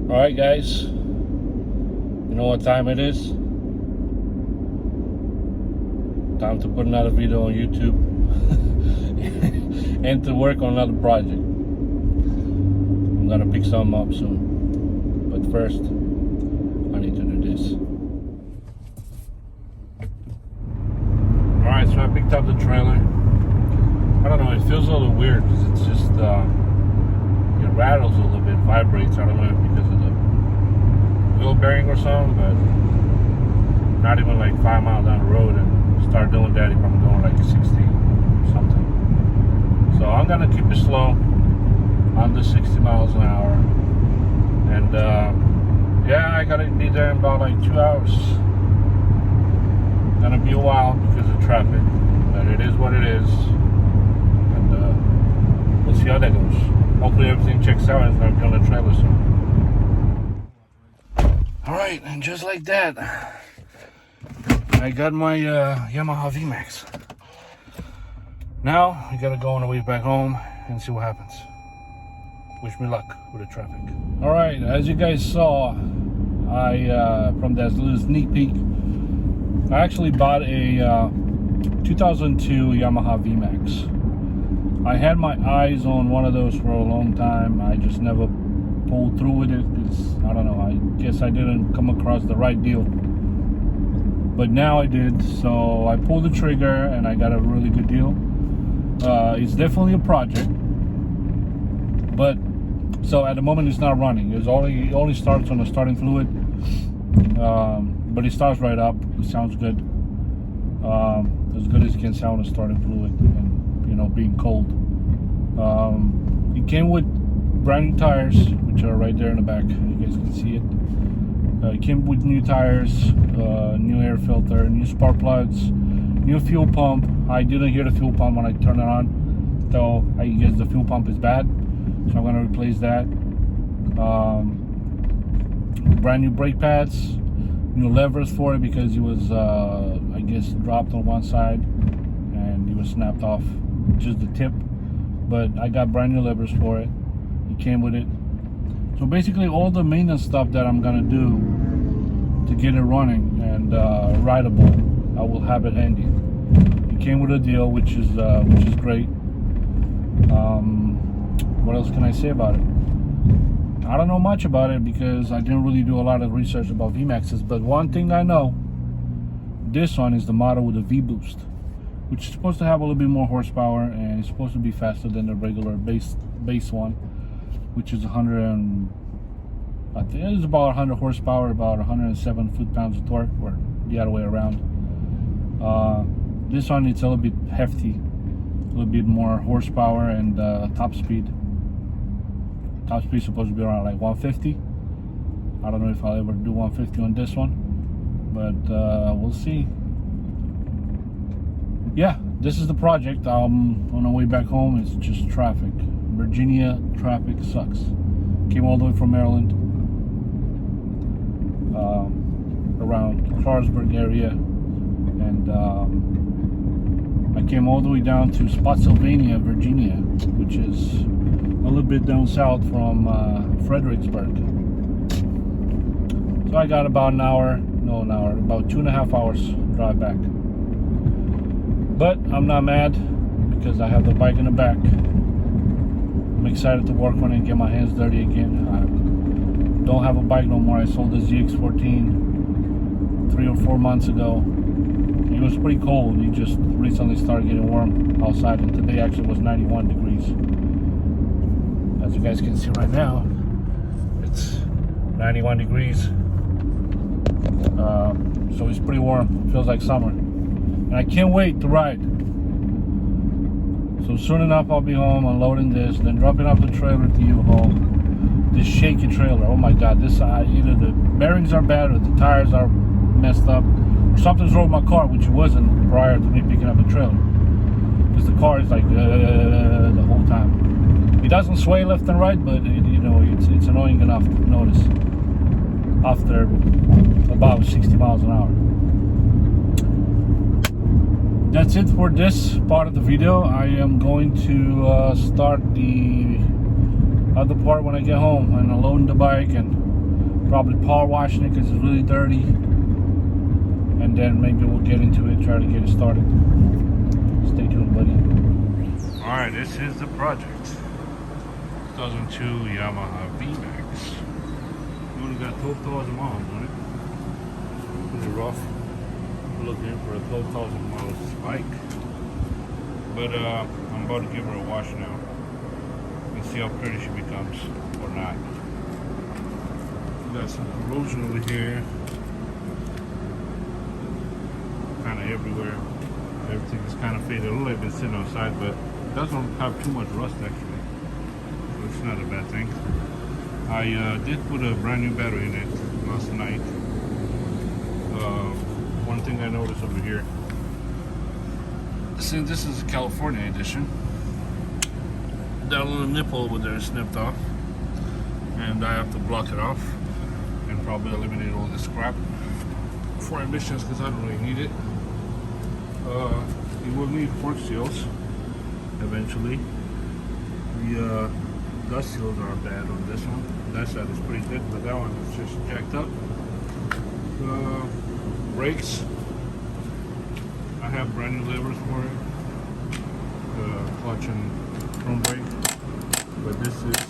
Alright guys, you know what time it is? Time to put another video on YouTube and to work on another project. I'm gonna pick some up soon, but first I need to do this. Alright, so I picked up the trailer. I don't know, it feels a little weird because it's just it rattles a little bit, vibrates. I don't know if because of the wheel bearing or something, but not even like 5 miles down the road and start doing that if I'm going like 60 or something. So I'm gonna keep it slow, under 60 miles an hour, and yeah, I gotta be there in about like 2 hours. Gonna be a while because of traffic, but it is what it is, and we'll see how that goes. Hopefully everything checks out and it's gonna be on the trailer soon. Alright, and just like that, I got my Yamaha VMAX. Now, we gotta go on the way back home and see what happens. Wish me luck with the traffic. Alright, as you guys saw, from that little sneak peek, I actually bought a 2002 Yamaha VMAX. I had my eyes on one of those for a long time. I just never pulled through with it because, I don't know, I guess I didn't come across the right deal. But now I did, so I pulled the trigger and I got a really good deal. It's definitely a project, but so at the moment it's not running. It only starts on the starting fluid, but it starts right up. It sounds good, as good as it can sound on starting fluid, and you know, being cold. It came with brand new tires, which are right there in the back. You guys can see it. It came with new tires, new air filter, new spark plugs, new fuel pump. I didn't hear the fuel pump when I turned it on, so I guess the fuel pump is bad, so I'm gonna replace that. Brand new brake pads, new levers for it because it was I guess dropped on one side and it was snapped off, just the tip, but I got brand new levers for it. It came with it. So basically all the maintenance stuff that I'm gonna do to get it running and rideable, I will have it handy. It came with a deal, which is great. What else can I say about it? I don't know much about it because I didn't really do a lot of research about VMAXs, but one thing I know, this one is the model with a V-boost, which is supposed to have a little bit more horsepower and it's supposed to be faster than the regular base one, which is 100 and I think it's about 100 horsepower, about 107 foot-pounds of torque, or the other way around. This one, it's a little bit hefty, a little bit more horsepower and top speed. Top speed is supposed to be around like 150. I don't know if I'll ever do 150 on this one, but we'll see. Yeah, this is the project. I'm on the way back home. It's just traffic. Virginia traffic sucks. Came all the way from Maryland, around Clarksburg area, and I came all the way down to Spotsylvania, Virginia, which is a little bit down south from Fredericksburg. So I got about about 2.5 hours drive back. But I'm not mad because I have the bike in the back. I'm excited to work on it and get my hands dirty again. I don't have a bike no more. I sold the ZX14 3 or 4 months ago. It was pretty cold. It just recently started getting warm outside, and today actually was 91 degrees. As you guys can see right now, it's 91 degrees. So it's pretty warm. It feels like summer. And I can't wait to ride. So soon enough I'll be home unloading this, then dropping off the trailer to you home. This shaky trailer, oh my god, this either the bearings are bad or the tires are messed up, or something's wrong with my car, which it wasn't prior to me picking up the trailer, because the car is like the whole time. It doesn't sway left and right, but it's annoying enough to notice after about 60 miles an hour. That's it for this part of the video. I am going to start the other part when I get home and unload the bike and Probably power washing it because it's really dirty. And then maybe we'll get into it, try to get it started. Stay tuned, buddy. Alright, this is the project. 2002 Yamaha VMAX. You only got 12,000 miles on it. Pretty rough. We're looking for a 12,000 miles bike. But I'm about to give her a wash now. And see how pretty she becomes or not. We got some corrosion over here. Kind of everywhere. Everything is kind of faded. It looks like it's been sitting outside, but it doesn't have too much rust actually. So it's not a bad thing. I did put a brand new battery in it last night. One thing I noticed over here, since this is a California edition, that little nipple over there is snipped off, and I have to block it off and probably eliminate all the scrap for emissions because I don't really need it. You will need fork seals eventually. The dust seals are bad on this one. That side is pretty good, but that one is just jacked up. Brakes, I have brand new levers for it. Clutch and front brake, but this is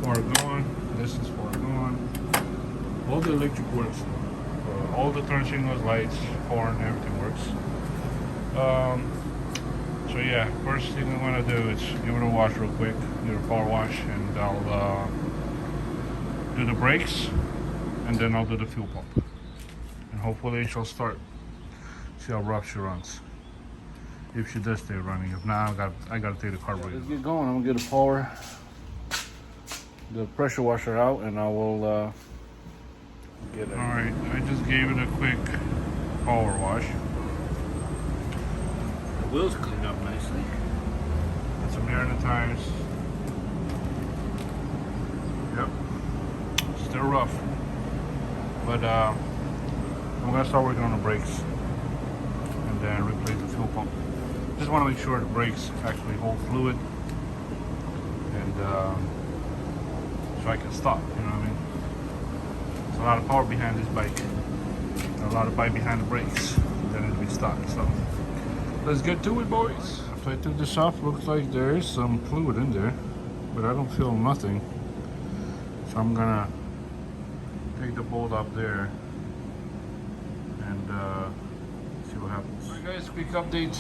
far gone. This is far gone. All the electric works. All the turn signals, lights, horn, everything works. So yeah, first thing I'm gonna do is give it a wash real quick, give it a power wash, and I'll do the brakes, and then I'll do the fuel pump. And hopefully she'll start. See how rough she runs. If she does stay running. If not, I gotta take the carburetor. Let's get going. I'm gonna get the pressure washer out, and I will get it. All right, I just gave it a quick power wash. The wheels cleaned up nicely. Got some air in the tires. Yep, still rough, but I'm gonna start working on the brakes and then replace the fuel pump. Just want to make sure the brakes actually hold fluid, and so I can stop. You know what I mean? There's a lot of power behind this bike, and a lot of bite behind the brakes. Then it'll be stopped. So let's get to it, boys. If I took this off, looks like there is some fluid in there, but I don't feel nothing. So I'm gonna take the bolt up there and see what happens. Alright guys, quick update.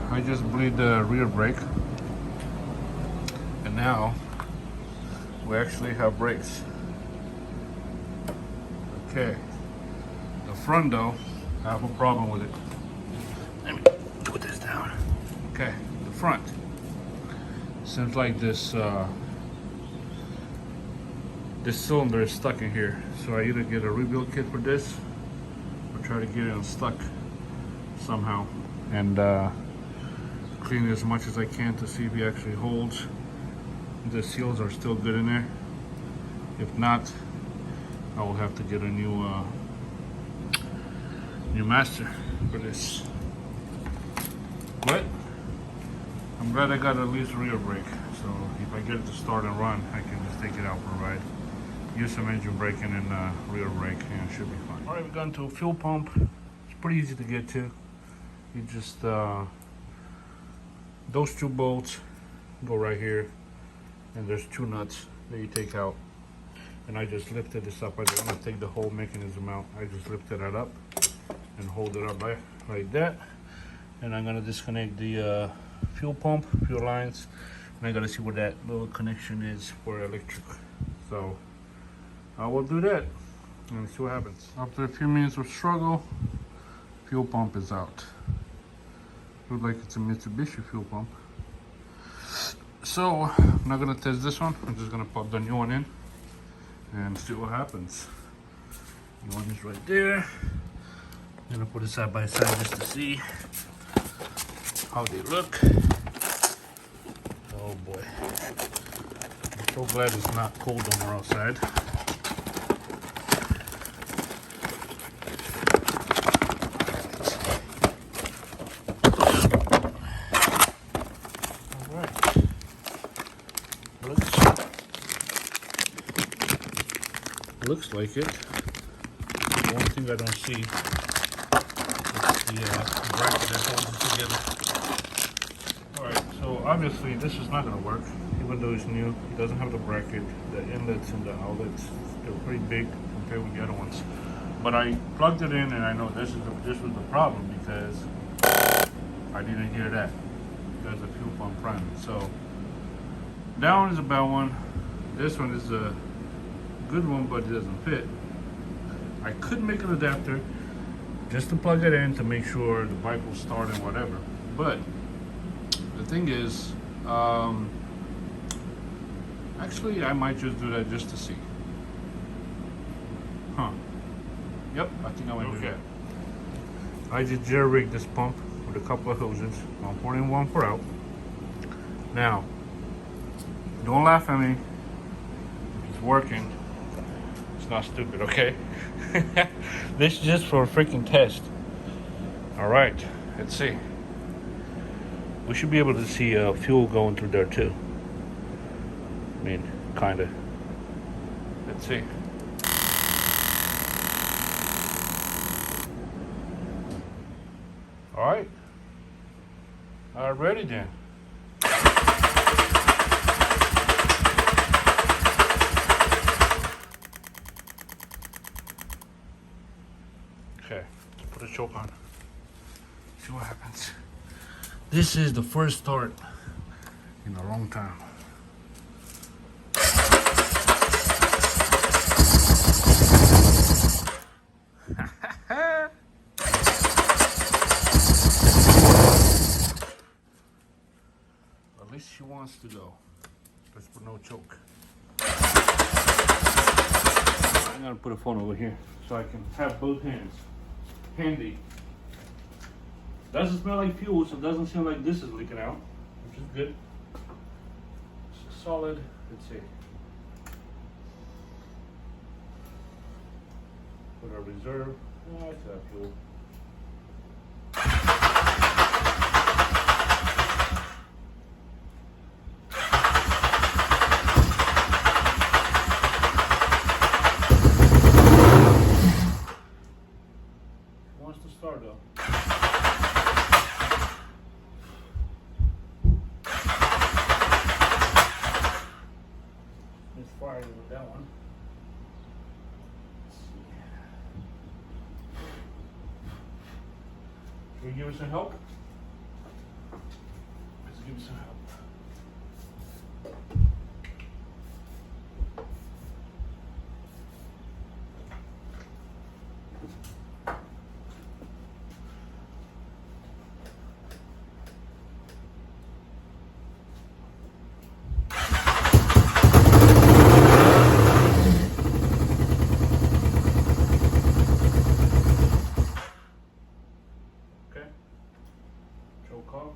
I just bleed the rear brake, and now we actually have brakes. Okay, the front though, I have a problem with it. Let me put this down. Okay, the front seems like this this cylinder is stuck in here, so I either get a rebuild kit for this or try to get it unstuck somehow and clean it as much as I can to see if it actually holds. The seals are still good in there. If not, I will have to get a new master for this. But I'm glad I got at least a rear brake, so if I get it to start and run, I can just take it out for a ride. Use some engine braking and rear brake, and it should be fine. All right, we've gone to a fuel pump. It's pretty easy to get to. You just those two bolts go right here, and there's two nuts that you take out. And I just lifted this up. I don't want to take the whole mechanism out. I just lifted it up and hold it up like that. And I'm gonna disconnect the fuel pump, fuel lines, and I gotta see where that little connection is for electric. So I will do that and see what happens. After a few minutes of struggle, fuel pump is out. Looks like it's a Mitsubishi fuel pump. So I'm not gonna test this one. I'm just gonna pop the new one in and see what happens. The one is right there. I'm gonna put it side by side just to see how they look. Oh boy. I'm so glad it's not cold on our outside. Looks like it. The one thing I don't see is the bracket that holds it together. Alright, so obviously this is not going to work, even though it's new. It doesn't have the bracket. The inlets and the outlets, they're pretty big compared with the other ones. But I plugged it in and I know this was the problem because I didn't hear that. There's a fuel pump priming. So that one is a bad one. This one is a good one, but it doesn't fit. I could make an adapter just to plug it in to make sure the bike will start and whatever. But the thing is, actually I might just do that just to see. Huh. Yep, I think I might do that. I just jerry-rigged this pump with a couple of hoses. One pour in, one pour out. Now, don't laugh at me. It's working. It's not stupid, okay? This is just for a freaking test. All right, let's see. We should be able to see fuel going through there too. I mean, kinda. Let's see. All right. All right, ready then. Okay, let's put a choke on. See what happens. This is the first start in a long time. At least she wants to go. Let's put no choke. I'm gonna put a phone over here so I can have both hands handy. Doesn't smell like fuel, so it doesn't seem like this is leaking out, which is good. It's solid. Let's see. Put our reserve. Oh, it's that fuel. Wants to start though. It's firing with that one. Let's see. Should we give it some help? Let's give it some help. Choke off.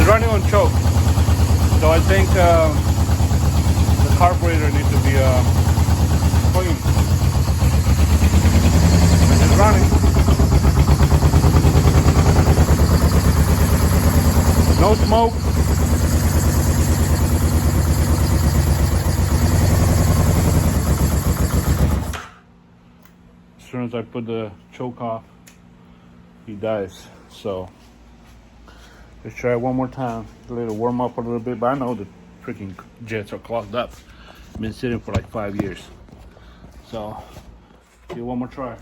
Running on choke, so I think the carburetor needs to be clean. It's running. No smoke. As soon as I put the choke off, he dies. So let's try it one more time. Let it warm up a little bit. But I know the freaking jets are clogged up. Been sitting for like 5 years. So give it one more try.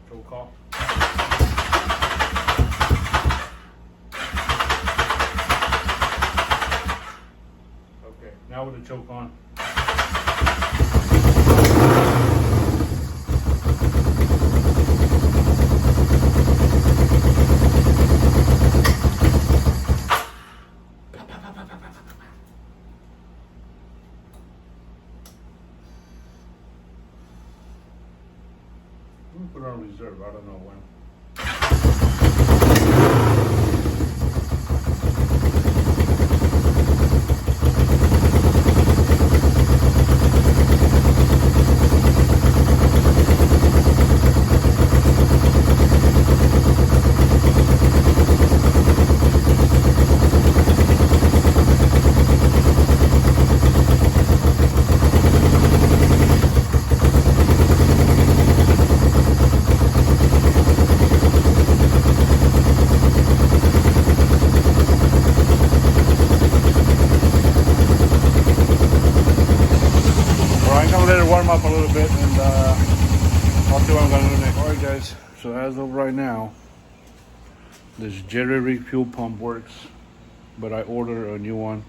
Choke off. Okay, now with the choke on. Put it on reserve. I don't know when. Let it warm up a little bit, and I'll see what I'm gonna do next. All right, guys. So as of right now, this Jerry Rig fuel pump works, but I ordered a new one,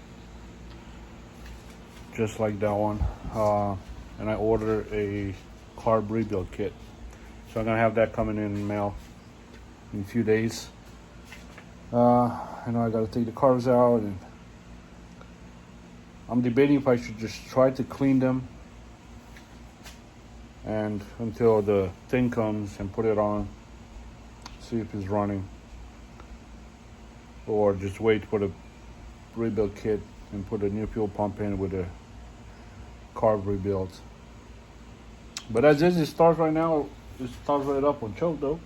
just like that one, and I ordered a carb rebuild kit. So I'm gonna have that coming in the mail in a few days. I know I gotta take the carbs out, and I'm debating if I should just try to clean them and until the thing comes and put it on, see if it's running, or just wait for the rebuild kit and put a new fuel pump in with a carb rebuild. But as it starts right now, it starts right up on choke though.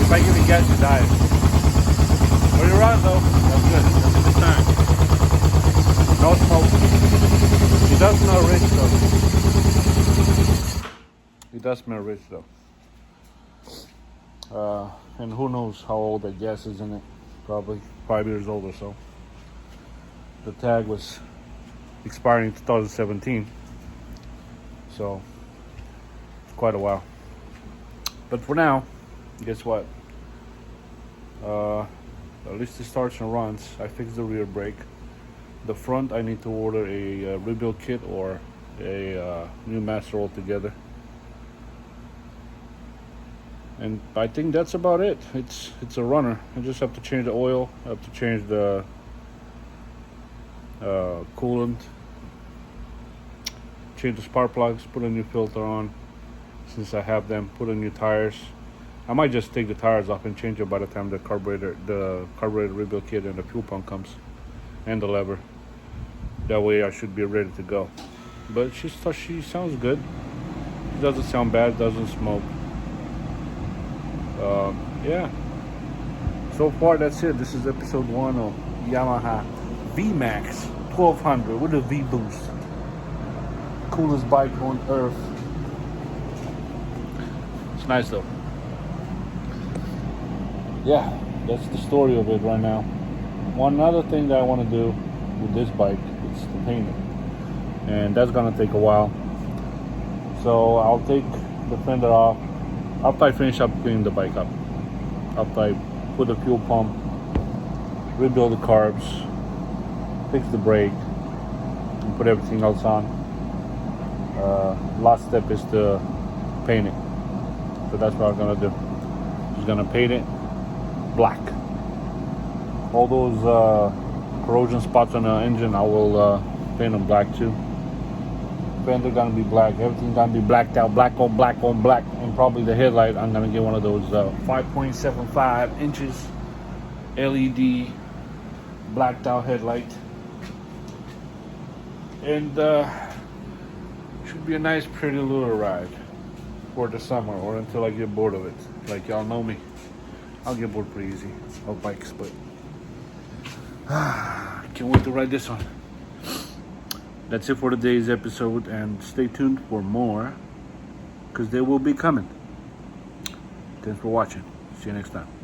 If I give you gas, you die. But you're right though. That's good. That's a good time. No smoke. It does smell rich though. It does smell rich though. And who knows how old that gas is in it. Probably 5 years old or so. The tag was expiring in 2017. So it's quite a while. But for now, guess what? At least it starts and runs. I fixed the rear brake. The front, I need to order a rebuild kit or a new master altogether. And I think that's about it. It's a runner. I just have to change the oil. I have to change the coolant, change the spark plugs, put a new filter on since I have them, put in new tires. I might just take the tires off and change it by the time the carburetor rebuild kit and the fuel pump comes, and the lever. That way I should be ready to go. But she sounds good. It doesn't sound bad, doesn't smoke. Yeah. So far that's it. This is episode 1 of Yamaha VMAX 1200 with a V boost. Coolest bike on earth. It's nice though. Yeah, that's the story of it right now. One other thing that I want to do with this bike is to paint it, and that's gonna take a while. So I'll take the fender off after I finish up cleaning the bike up. After I put the fuel pump, rebuild the carbs, fix the brake, and put everything else on. Last step is to paint it. So that's what I'm gonna do. Just gonna paint it black. All those corrosion spots on the engine, I will paint them black too. Fender gonna be black. Everything gonna be blacked out, black on black on black. And probably the headlight, I'm gonna get one of those 5.75 inches LED blacked out headlight. And should be a nice, pretty little ride for the summer or until I get bored of it. Like y'all know me, I'll get bored pretty easy of bikes, but can't wait to ride this one. That's it for today's episode, and stay tuned for more because they will be coming. Thanks for watching. See you next time.